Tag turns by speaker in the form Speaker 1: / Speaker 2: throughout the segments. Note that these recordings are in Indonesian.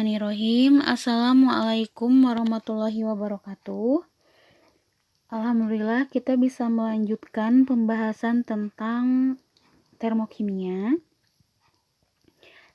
Speaker 1: Bismillahirrahmanirrahim. Assalamualaikum warahmatullahi wabarakatuh. Alhamdulillah kita bisa melanjutkan pembahasan tentang termokimia.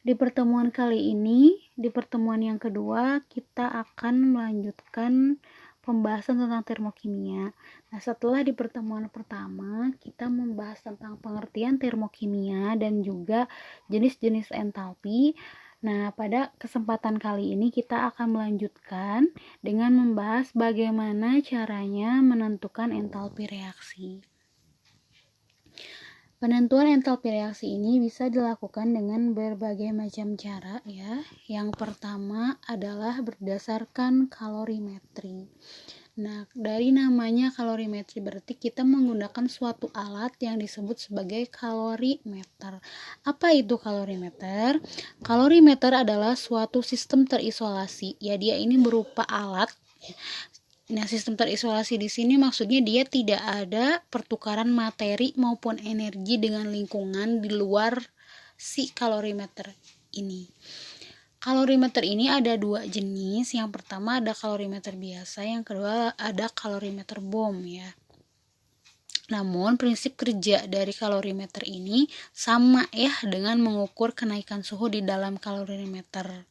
Speaker 1: Di pertemuan kali ini, di pertemuan yang kedua, kita akan melanjutkan pembahasan tentang termokimia. Nah, setelah di pertemuan pertama, kita membahas tentang pengertian termokimia dan juga jenis-jenis entalpi. Nah, pada kesempatan kali ini kita akan melanjutkan dengan membahas bagaimana caranya menentukan entalpi reaksi. Penentuan entalpi reaksi ini bisa dilakukan dengan berbagai macam cara ya. Yang pertama adalah berdasarkan kalorimetri. Nah, dari namanya kalorimetri berarti kita menggunakan suatu alat yang disebut sebagai kalorimeter. Apa itu kalorimeter? Kalorimeter adalah suatu sistem terisolasi. Ya, dia ini berupa alat. Nah, sistem terisolasi di sini maksudnya dia tidak ada pertukaran materi maupun energi dengan lingkungan di luar si kalorimeter ini. Kalorimeter ini ada dua jenis. Yang pertama ada kalorimeter biasa, yang kedua ada kalorimeter bom ya. Namun prinsip kerja dari kalorimeter ini sama ya dengan mengukur kenaikan suhu di dalam kalorimeter.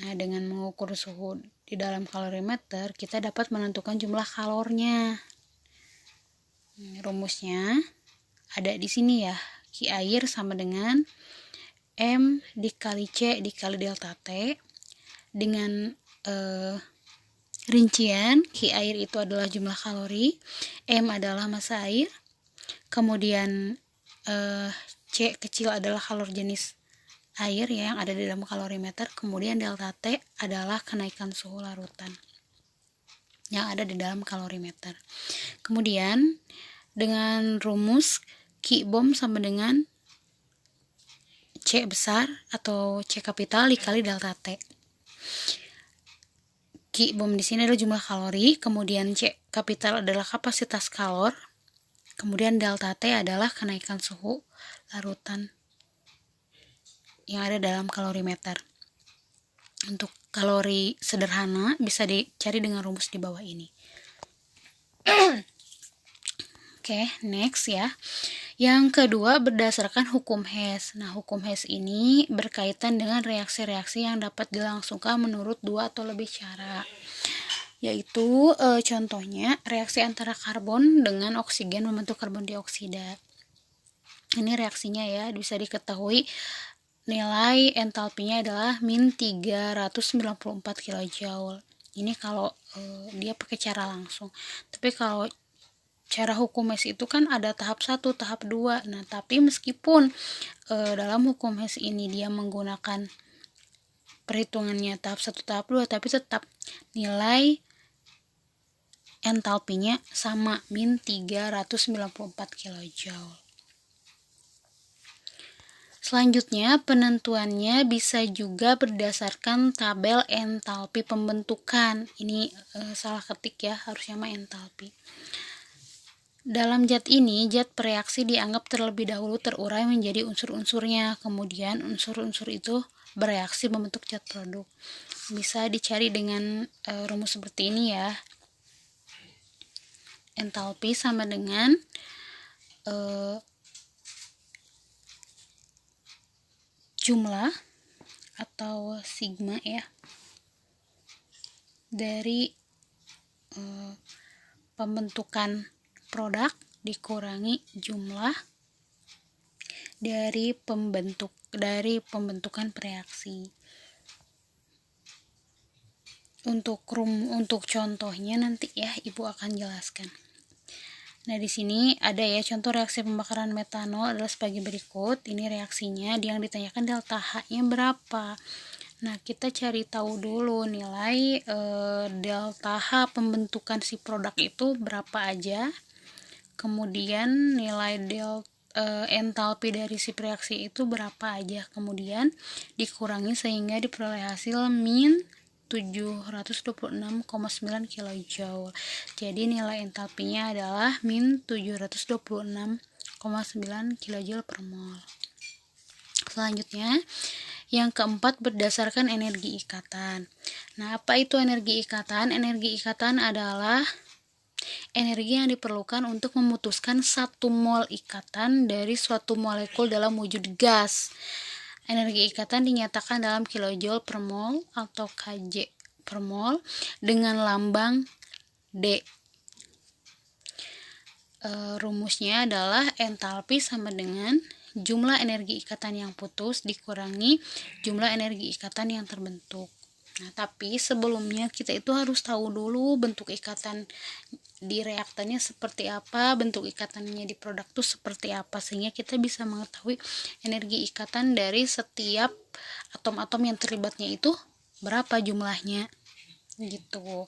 Speaker 1: Nah, dengan mengukur suhu di dalam kalorimeter kita dapat menentukan jumlah kalornya. Rumusnya ada di sini ya. Q air sama dengan M dikali C dikali delta T dengan rincian Q air itu adalah jumlah kalori, M adalah massa air, kemudian C kecil adalah kalor jenis air ya, yang ada di dalam kalorimeter, kemudian delta T adalah kenaikan suhu larutan yang ada di dalam kalorimeter. Kemudian dengan rumus Q bom sama dengan C besar atau C kapital dikali delta T. Q bom di sini adalah jumlah kalori, kemudian C kapital adalah kapasitas kalor, kemudian delta T adalah kenaikan suhu larutan yang ada dalam kalorimeter. Untuk kalori sederhana bisa dicari dengan rumus di bawah ini. Oke, next ya. Yang kedua berdasarkan hukum Hess. Nah, hukum Hess ini berkaitan dengan reaksi-reaksi yang dapat dilangsungkan menurut dua atau lebih cara. Yaitu contohnya reaksi antara karbon dengan oksigen membentuk karbon dioksida. Ini reaksinya ya, bisa diketahui nilai entalpinya adalah min 394 kJ. Ini kalau dia pakai cara langsung. Tapi kalau cara hukum Hess itu kan ada tahap 1, tahap 2. Nah, tapi meskipun dalam hukum Hess ini dia menggunakan perhitungannya tahap 1, tahap 2, tapi tetap nilai entalpinya sama, min 394 kJ. Selanjutnya, penentuannya bisa juga berdasarkan tabel entalpi pembentukan. Ini salah ketik ya, harusnya mah entalpi. Dalam zat ini, zat bereaksi dianggap terlebih dahulu terurai menjadi unsur-unsurnya. Kemudian unsur-unsur itu bereaksi membentuk zat produk. Bisa dicari dengan rumus seperti ini ya. Entalpi sama dengan jumlah atau sigma ya dari pembentukan produk dikurangi jumlah dari pembentukan reaksi. Untuk contohnya nanti ya Ibu akan jelaskan. Nah, di sini ada ya contoh reaksi pembakaran metanol adalah sebagai berikut. Ini reaksinya, yang ditanyakan delta H-nya berapa. Nah, kita cari tahu dulu nilai delta H pembentukan si produk itu berapa aja. Kemudian nilai entalpi dari si reaksi itu berapa aja. Kemudian dikurangi sehingga diperoleh hasil min 726,9 kJ. Jadi nilai entalpinya adalah min 726,9 kJ per mol. Selanjutnya, Yang keempat, berdasarkan energi ikatan. Nah, apa itu energi ikatan? Energi ikatan adalah energi yang diperlukan untuk memutuskan 1 mol ikatan dari suatu molekul dalam wujud gas. Energi ikatan dinyatakan dalam kilojoule per mol atau kJ per mol dengan lambang D. Rumusnya adalah entalpi sama dengan jumlah energi ikatan yang putus dikurangi jumlah energi ikatan yang terbentuk. Nah, tapi sebelumnya kita itu harus tahu dulu bentuk ikatan di reaktannya seperti apa, bentuk ikatannya di produk itu seperti apa, sehingga kita bisa mengetahui energi ikatan dari setiap atom-atom yang terlibatnya itu berapa jumlahnya gitu.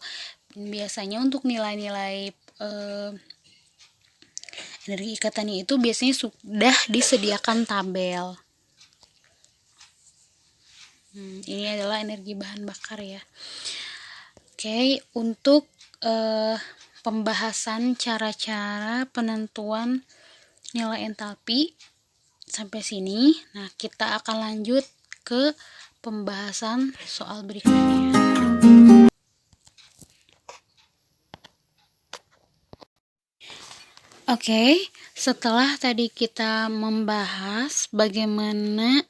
Speaker 1: Biasanya untuk nilai-nilai energi ikatannya itu biasanya sudah disediakan tabel. Ini adalah energi bahan bakar ya. Oke, untuk pembahasan cara-cara penentuan nilai entalpi sampai sini. Nah, kita akan lanjut ke pembahasan soal berikutnya. Oke, setelah tadi kita membahas bagaimana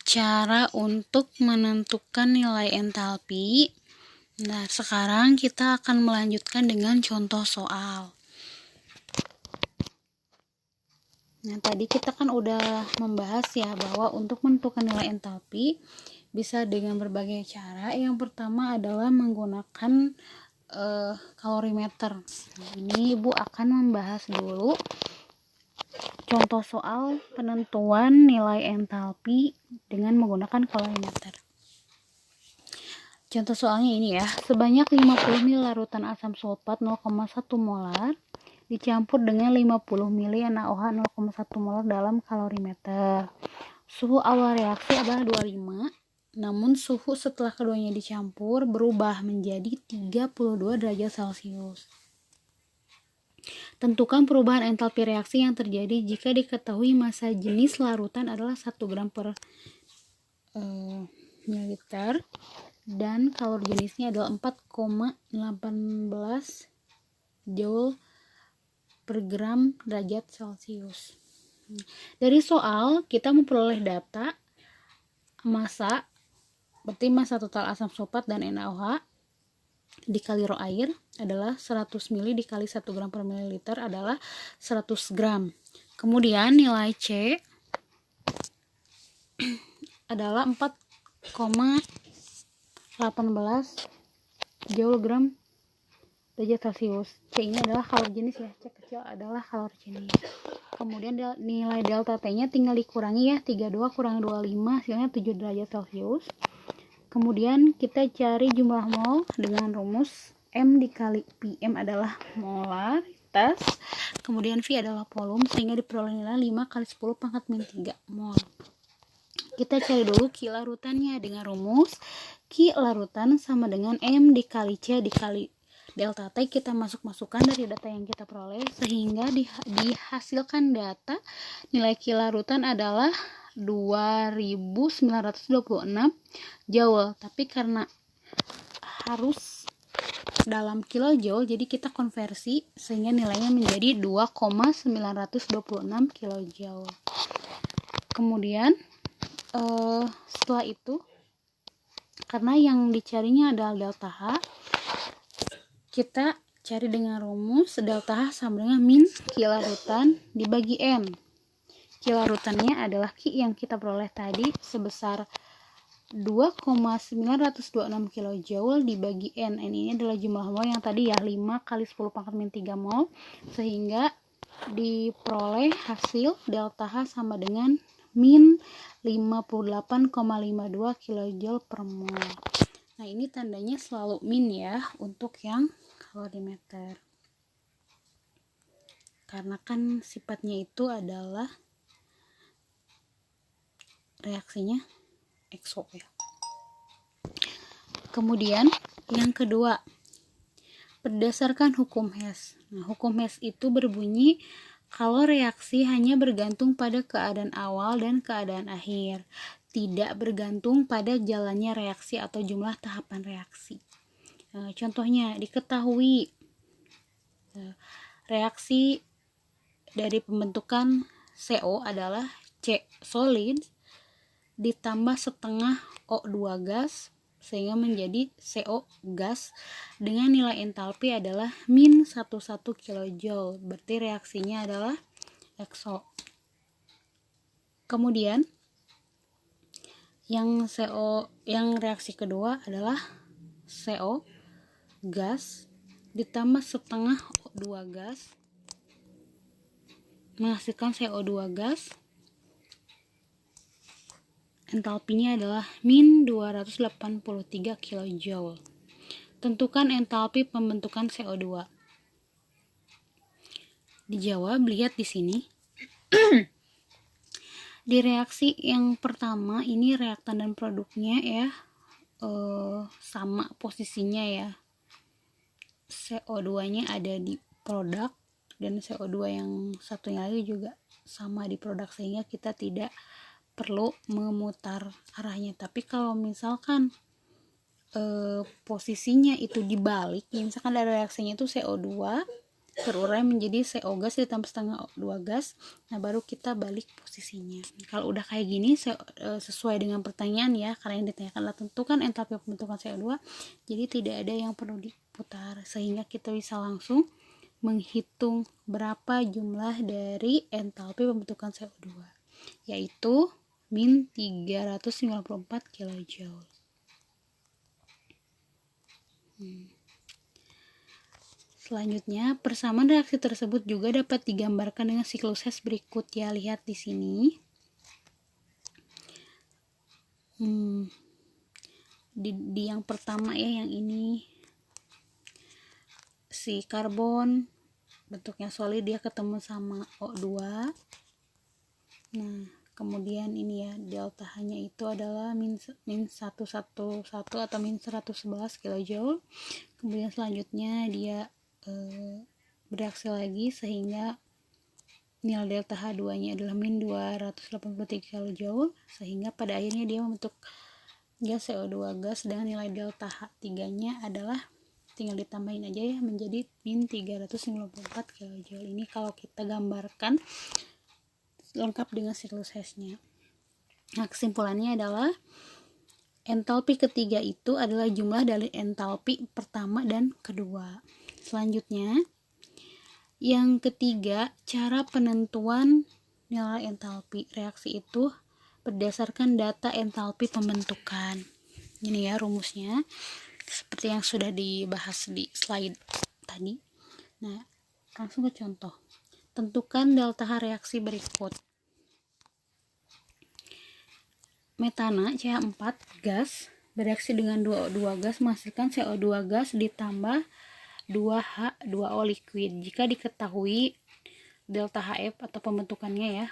Speaker 1: cara untuk menentukan nilai entalpi, nah sekarang kita akan melanjutkan dengan contoh soal. Nah, tadi kita kan udah membahas ya bahwa untuk menentukan nilai entalpi bisa dengan berbagai cara. Yang pertama adalah menggunakan kalorimeter. Nah, ini Ibu akan membahas dulu contoh soal penentuan nilai entalpi dengan menggunakan kalorimeter. Contoh soalnya ini ya, sebanyak 50 ml larutan asam sulfat 0,1 molar dicampur dengan 50 ml NaOH 0,1 molar dalam kalorimeter. Suhu awal reaksi adalah 25, namun suhu setelah keduanya dicampur berubah menjadi 32 derajat Celcius. Tentukan perubahan entalpi reaksi yang terjadi jika diketahui massa jenis larutan adalah 1 gram per mililiter dan kalori jenisnya adalah 4,18 joule per gram derajat Celcius. Dari soal kita memperoleh data massa, berarti massa total asam sulfat dan NaOH dikali rho air adalah 100 ml dikali 1 gram per mililiter adalah 100 gram. Kemudian nilai C adalah 4,18 joule gram derajat Celcius. C ini adalah kalori jenis ya, C kecil adalah kalori jenis. Kemudian nilai delta T-nya tinggal dikurangi ya, 32 kurangi 25 hasilnya 7 derajat Celcius. Kemudian kita cari jumlah mol dengan rumus M dikali P. M adalah molaritas, kemudian V adalah volume, sehingga diperoleh nilai 5 kali 10 pangkat min 3 mol. Kita cari dulu Q larutannya dengan rumus Q larutan sama dengan M dikali C dikali delta T. Kita masukkan dari data yang kita peroleh sehingga dihasilkan data nilai Q larutan adalah 2926 joule, tapi karena harus dalam kilojoule jadi kita konversi sehingga nilainya menjadi 2,926 kilojoule. Kemudian setelah itu karena yang dicarinya adalah delta H, kita cari dengan rumus delta H sama dengan min Q larutan dibagi N. Q larutannya adalah Q yang kita peroleh tadi sebesar 2,926 kJ dibagi N. N ini adalah jumlah mol yang tadi ya, 5 kali 10 pangkat min 3 mol, sehingga diperoleh hasil delta H sama dengan min 58,52 kJ per mol. Nah, ini tandanya selalu min ya untuk yang kalorimeter. Karena kan sifatnya itu adalah reaksinya exo ya. Kemudian yang kedua, berdasarkan hukum Hess. Nah, hukum Hess itu berbunyi kalau reaksi hanya bergantung pada keadaan awal dan keadaan akhir, tidak bergantung pada jalannya reaksi atau jumlah tahapan reaksi. Contohnya diketahui reaksi dari pembentukan CO adalah C solid ditambah setengah O2 gas sehingga menjadi CO gas dengan nilai entalpi adalah min 11 kJ. Berarti reaksinya adalah ekso. Kemudian yang reaksi kedua adalah CO gas ditambah setengah O2 gas menghasilkan CO2 gas. Entalpinya adalah min 283 kJ. Tentukan entalpi pembentukan CO2. Dijawab, lihat di sini. Di reaksi yang pertama ini reaktan dan produknya ya sama posisinya ya. CO2-nya ada di produk dan CO2 yang satunya lagi juga sama di produk, sehingga kita tidak perlu memutar arahnya. Tapi kalau misalkan posisinya itu dibalik, ya misalkan dari reaksinya itu CO2 terurai menjadi CO gas ditambah setengah O2 gas, nah baru kita balik posisinya. Kalau udah kayak gini sesuai dengan pertanyaan ya, karena yang ditanyakan adalah tentukan entalpi pembentukan CO2, jadi tidak ada yang perlu diputar, sehingga kita bisa langsung menghitung berapa jumlah dari entalpi pembentukan CO2, yaitu min 394 kJ. Selanjutnya, persamaan reaksi tersebut juga dapat digambarkan dengan siklus Hess berikut ya. Lihat di sini. Di yang pertama ya, yang ini si karbon bentuknya solid, dia ketemu sama O2. Nah, kemudian ini ya, delta H-nya itu adalah min 111 atau min 111 kJ. Kemudian selanjutnya dia bereaksi lagi sehingga nilai delta H2-nya adalah min 283 kJ, sehingga pada akhirnya dia membentuk gas CO2 gas dengan nilai delta H3-nya adalah, tinggal ditambahin aja ya, menjadi min 394 kJ. Ini kalau kita gambarkan lengkap dengan siklus Hess-nya. Nah, kesimpulannya adalah entalpi ketiga itu adalah jumlah dari entalpi pertama dan kedua. Selanjutnya, yang ketiga, cara penentuan nilai entalpi reaksi itu berdasarkan data entalpi pembentukan. Ini ya rumusnya, seperti yang sudah dibahas di slide tadi. Nah, langsung ke contoh. Tentukan delta H reaksi berikut. Metana CH4 gas bereaksi dengan 2O2 gas menghasilkan CO2 gas ditambah 2H2O liquid. Jika diketahui delta HF atau pembentukannya ya,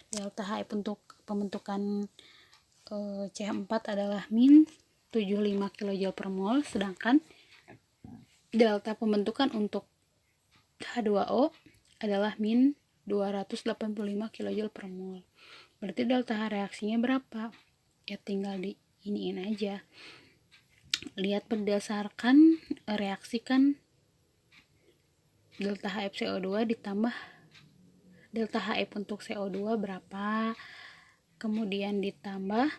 Speaker 1: delta HF untuk pembentukan CH4 adalah min 75 kJ per mol, sedangkan delta pembentukan untuk H2O adalah min 285 kJ per mol. Berarti delta H reaksinya berapa? Ya tinggal di iniin aja. Lihat berdasarkan reaksi kan, delta HFCO2 ditambah delta HF untuk CO2 berapa, kemudian ditambah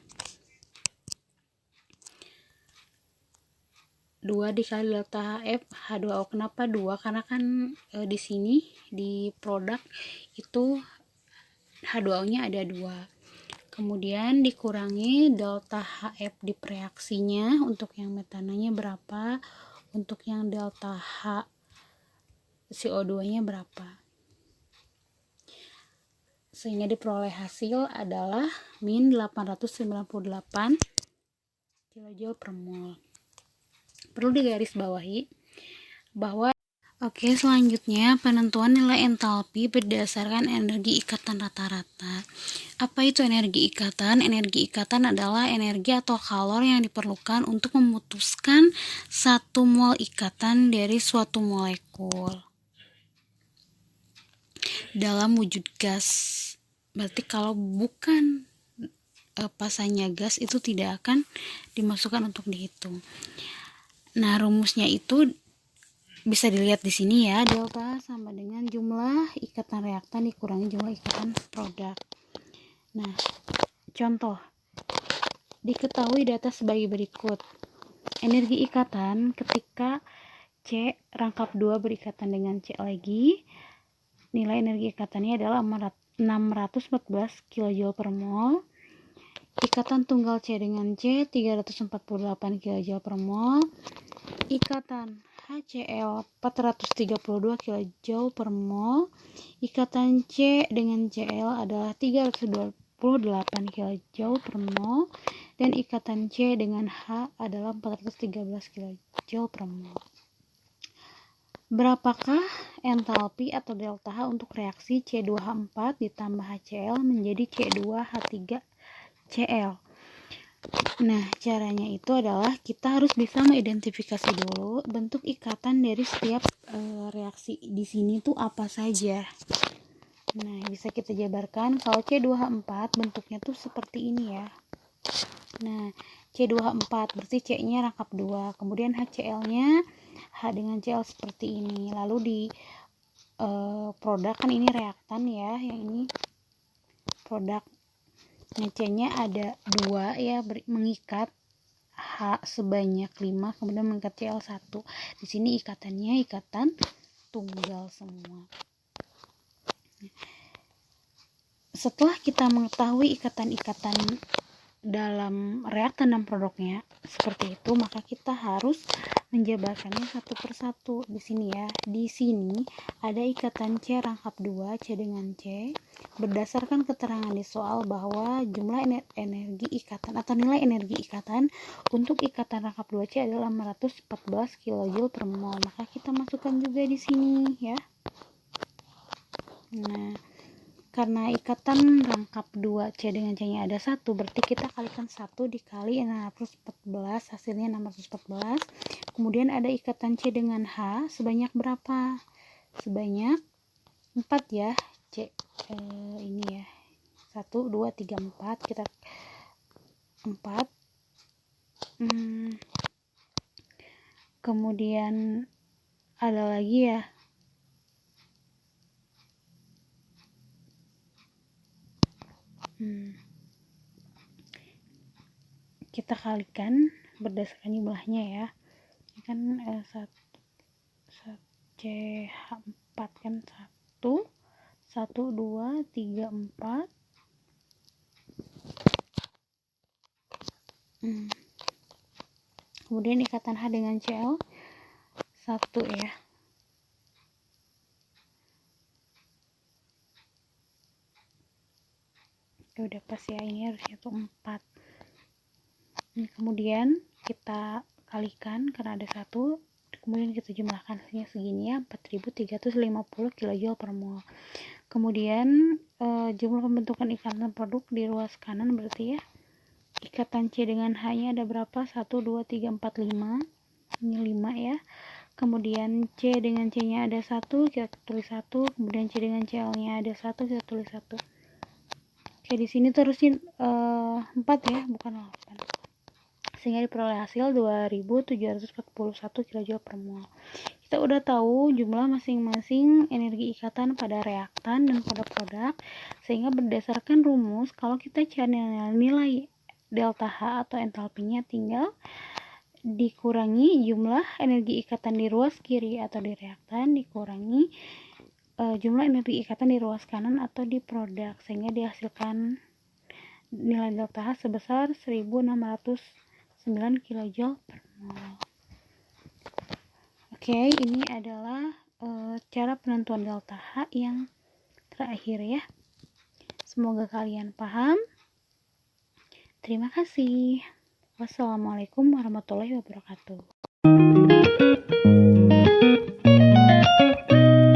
Speaker 1: 2 dikali delta HF H2O. Kenapa 2? Karena kan di sini di produk itu H2O-nya ada 2. Kemudian dikurangi delta HF di reaksinya, untuk yang metananya berapa, untuk yang delta H CO2-nya berapa, sehingga diperoleh hasil adalah min 898 kJ per mol. Perlu digarisbawahi bahwa selanjutnya penentuan nilai entalpi berdasarkan energi ikatan rata-rata. Apa itu energi ikatan? Energi ikatan adalah energi atau kalor yang diperlukan untuk memutuskan 1 mol ikatan dari suatu molekul dalam wujud gas. Berarti kalau bukan pasangnya gas itu tidak akan dimasukkan untuk dihitung. Nah, rumusnya itu bisa dilihat di sini ya, delta sama dengan jumlah ikatan reaktan dikurangi jumlah ikatan produk. Nah, contoh, diketahui data sebagai berikut. Energi ikatan ketika C rangkap 2 berikatan dengan C lagi, nilai energi ikatannya adalah 614 kJ per mol. Ikatan tunggal C dengan C 348 kJ per mol. Ikatan HCl 432 kJ per mol. Ikatan C dengan Cl adalah 328 kJ per mol, dan ikatan C dengan H adalah 413 kJ per mol. Berapakah entalpi atau delta H untuk reaksi C2H4 ditambah HCl menjadi C2H3Cl? Nah, caranya itu adalah kita harus bisa mengidentifikasi dulu bentuk ikatan dari setiap reaksi di sini tuh apa saja. Nah, bisa kita jabarkan kalau C2H4 bentuknya tuh seperti ini ya. Nah, C2H4 berarti C-nya rangkap 2, kemudian HCl-nya H dengan Cl seperti ini. Lalu di produk kan ini reaktan ya, yang ini produk. Nah, C-nya ada 2 ya, mengikat H sebanyak 5, kemudian mengikat Cl1. Di sini ikatannya ikatan tunggal semua. Setelah kita mengetahui ikatan-ikatan dalam reaktan dan produknya seperti itu, maka kita harus menjabarkannya satu persatu. Di sini ya, di sini ada ikatan C rangkap 2 C dengan C. Berdasarkan keterangan di soal bahwa jumlah energi ikatan atau nilai energi ikatan untuk ikatan rangkap 2 C adalah 614 kJ per mol, maka kita masukkan juga di sini ya. Nah, karena ikatan rangkap 2 C dengan C nya ada 1, berarti kita kalikan 1 dikali 614, hasilnya 614. Kemudian ada ikatan C dengan H sebanyak berapa? Sebanyak 4 ya. C ini ya, 1, 2, 3, 4, kita 4. Kemudian ada lagi ya, kita kalikan berdasarkan jumlahnya ya. Ini kan CH4 kan 1, 2, 3, 4. Kemudian ikatan H dengan Cl 1 ya. Udah pas ya, ini harusnya tuh 4. Kemudian kita kalikan karena ada 1, kemudian kita jumlahkan, hasilnya segini ya, 4350 kJ per mol. Kemudian jumlah pembentukan ikatan produk di ruas kanan berarti ya, ikatan C dengan H nya ada berapa? 1, 2, 3, 4, 5. Ini 5 ya. Kemudian C dengan C nya ada 1, kita tulis 1. Kemudian C dengan Cl nya ada 1, kita tulis 1. Oke, di sini terusin 4 ya, bukan 8. Sehingga diperoleh hasil 2741 kJ per mol. Kita udah tahu jumlah masing-masing energi ikatan pada reaktan dan pada produk, sehingga berdasarkan rumus kalau kita cari nilai delta H atau entalpinya, tinggal dikurangi jumlah energi ikatan di ruas kiri atau di reaktan dikurangi jumlah energi ikatan di ruas kanan atau di produk, sehingga dihasilkan nilai delta H sebesar 1609 kJ per mol. Oke, ini adalah cara penentuan delta H yang terakhir ya. Semoga kalian paham. Terima kasih. Wassalamualaikum warahmatullahi wabarakatuh.